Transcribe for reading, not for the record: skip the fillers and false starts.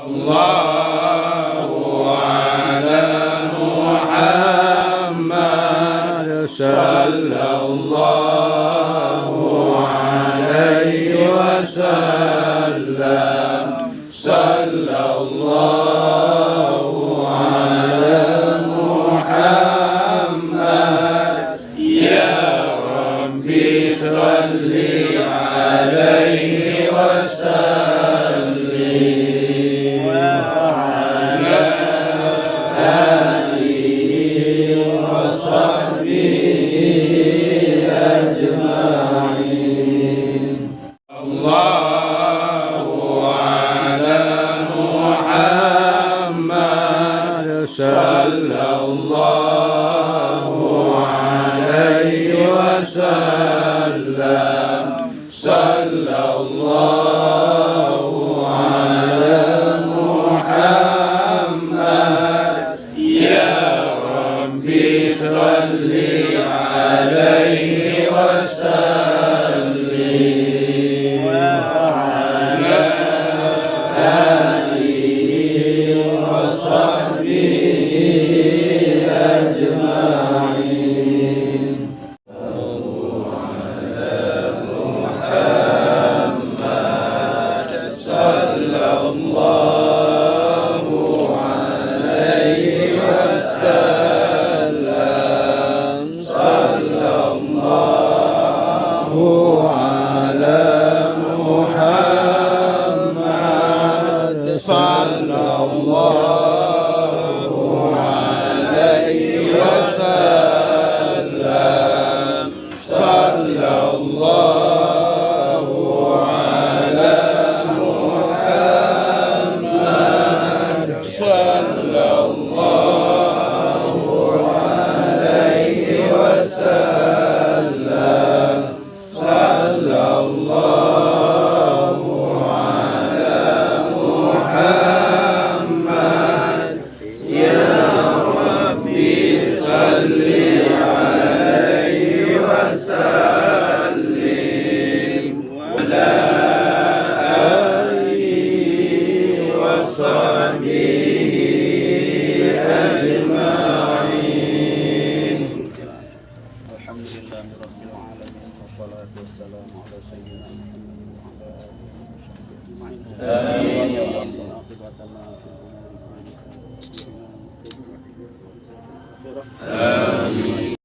Sallallahu ala Muhammad. Sallallahu alaihi wasallam. Sallallahu ala Muhammad. Ya Rabbi salli alaihi wasallim wa ala alihi wa sahbihi ajma'in. Allahu ala Muhammad. Sallallahu alaihi wasallam. Sallallahu ala Muhammad. Ya Rabbi salli alaihi wasallim wa ala alihi wa sahbihi ajma'in. Sallallahu alaihi wasallam. Sallallahu ala Muhammad. Sallallahu alaihi wasallam. Sallallahu ala Muhammad. Sallallahu alaihi wasallam. Sallallahu ala Muhammad. Ya Rabbi salli alaihi wasallim wa ala alihi wa sahbihi ajma'in. Alhamdulillahi rabbil alamin wassalatu wassalamu ala sayyidina Muhammad wa ala alihi wa sahbihi. Amin.